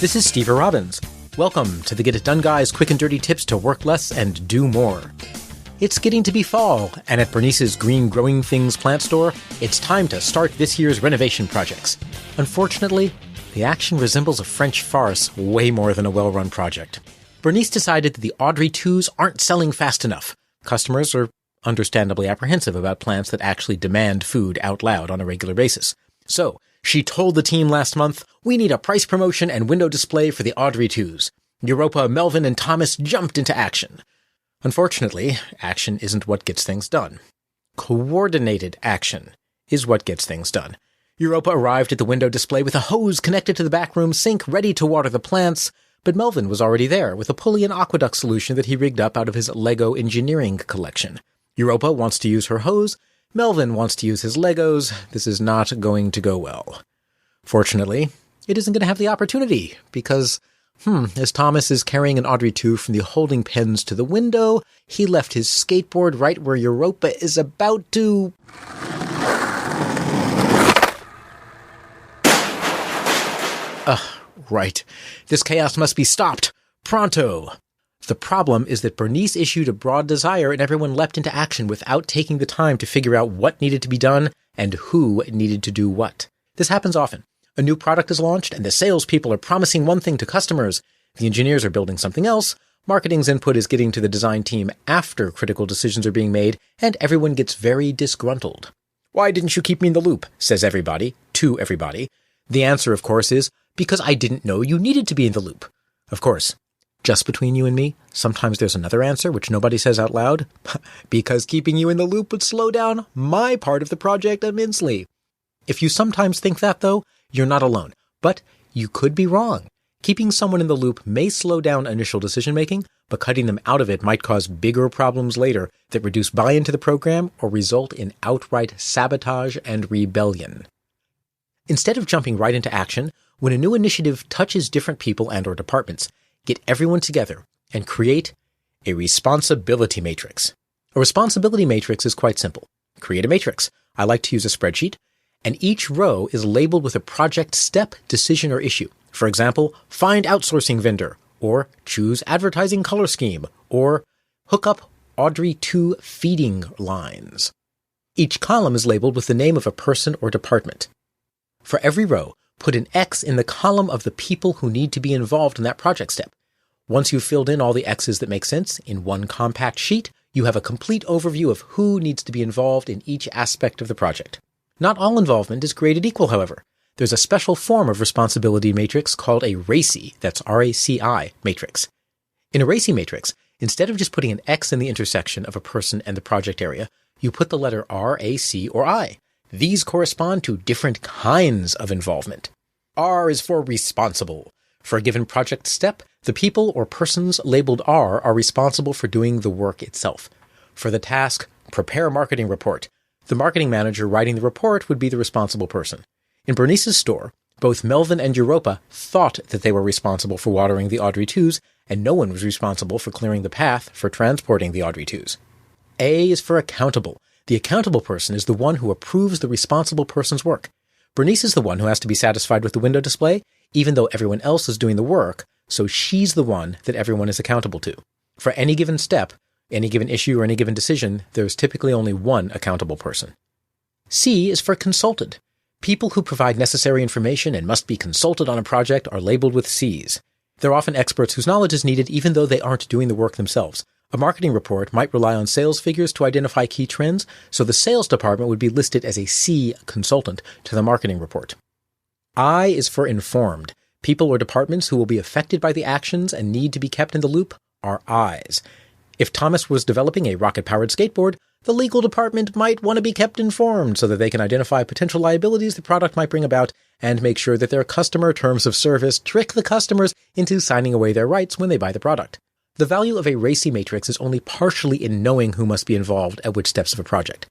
This is Steve Robbins. Welcome to the Get It Done Guys quick and dirty tips to work less and do more. It's getting to be fall, and at Bernice's Green Growing Things plant store, it's time to start this year's renovation projects. Unfortunately, the action resembles a French farce way more than a well-run project. Bernice decided that the Audrey 2s aren't selling fast enough. Customers are understandably apprehensive about plants that actually demand food out loud on a regular basis. So, she told the team last month, we need a price promotion and window display for the Audrey 2s. Europa, Melvin, and Thomas jumped into action. Unfortunately, action isn't what gets things done. Coordinated action is what gets things done. Europa arrived at the window display with a hose connected to the backroom sink ready to water the plants, but Melvin was already there with a pulley and aqueduct solution that he rigged up out of his Lego engineering collection. Europa wants to use her hose. Melvin wants to use his Legos. This is not going to go well. Fortunately, it isn't going to have the opportunity because, as Thomas is carrying an Audrey 2 from the holding pens to the window, he left his skateboard right where Europa is about to... Right. This chaos must be stopped. Pronto. The problem is that Bernice issued a broad desire and everyone leapt into action without taking the time to figure out what needed to be done and who needed to do what. This happens often. A new product is launched and the salespeople are promising one thing to customers. The engineers are building something else. Marketing's input is getting to the design team after critical decisions are being made, and everyone gets very disgruntled. Why didn't you keep me in the loop? Says everybody, to everybody. The answer, of course, is because I didn't know you needed to be in the loop. Of course, just between you and me, sometimes there's another answer which nobody says out loud, because keeping you in the loop would slow down my part of the project immensely. If you sometimes think that, though, you're not alone. But you could be wrong. Keeping someone in the loop may slow down initial decision-making, but cutting them out of it might cause bigger problems later that reduce buy-in to the program or result in outright sabotage and rebellion. Instead of jumping right into action, when a new initiative touches different people and/or departments, get everyone together and create a responsibility matrix. A responsibility matrix is quite simple. Create a matrix. I like to use a spreadsheet, and each row is labeled with a project step, decision, or issue. For example, find outsourcing vendor, or choose advertising color scheme, or hook up Audrey 2 feeding lines. Each column is labeled with the name of a person or department. For every row, put an X in the column of the people who need to be involved in that project step. Once you've filled in all the X's that make sense in one compact sheet, you have a complete overview of who needs to be involved in each aspect of the project. Not all involvement is created equal, however. There's a special form of responsibility matrix called a RACI, that's R-A-C-I, matrix. In a RACI matrix, instead of just putting an X in the intersection of a person and the project area, you put the letter R, A, C, or I. These correspond to different kinds of involvement. R is for responsible. For a given project step, the people or persons labeled R are responsible for doing the work itself. For the task, prepare a marketing report, the marketing manager writing the report would be the responsible person. In Bernice's store, both Melvin and Europa thought that they were responsible for watering the Audrey 2s, and no one was responsible for clearing the path for transporting the Audrey 2s. A is for accountable. The accountable person is the one who approves the responsible person's work. Bernice is the one who has to be satisfied with the window display, even though everyone else is doing the work, so she's the one that everyone is accountable to. For any given step, any given issue, or any given decision, there's typically only one accountable person. C is for consulted. People who provide necessary information and must be consulted on a project are labeled with Cs. They're often experts whose knowledge is needed even though they aren't doing the work themselves. A marketing report might rely on sales figures to identify key trends, so the sales department would be listed as a C consultant to the marketing report. I is for informed. People or departments who will be affected by the actions and need to be kept in the loop are Is. If Thomas was developing a rocket-powered skateboard, the legal department might want to be kept informed so that they can identify potential liabilities the product might bring about and make sure that their customer terms of service trick the customers into signing away their rights when they buy the product. The value of a RACI matrix is only partially in knowing who must be involved at which steps of a project.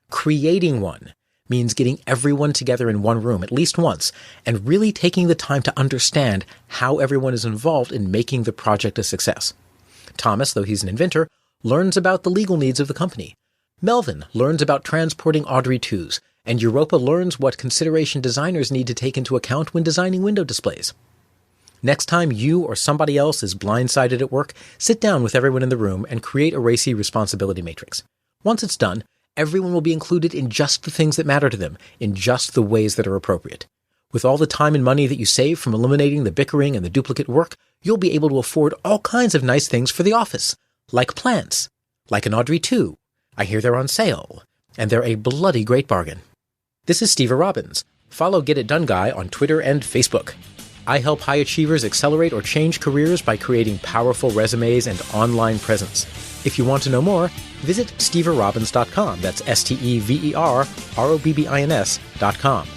Creating one means getting everyone together in one room at least once and really taking the time to understand how everyone is involved in making the project a success. Thomas, though he's an inventor, learns about the legal needs of the company. Melvin learns about transporting Audrey 2s, and Europa learns what consideration designers need to take into account when designing window displays. Next time you or somebody else is blindsided at work, sit down with everyone in the room and create a racy responsibility matrix. Once it's done, everyone will be included in just the things that matter to them, in just the ways that are appropriate. With all the time and money that you save from eliminating the bickering and the duplicate work, you'll be able to afford all kinds of nice things for the office, like plants, like an Audrey 2. I hear they're on sale, and they're a bloody great bargain. This is Steve Robbins. Follow Get It Done Guy on Twitter and Facebook. I help high achievers accelerate or change careers by creating powerful resumes and online presence. If you want to know more, visit steverobbins.com. That's SteverRobbins.com.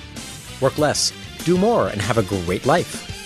Work less, do more, and have a great life.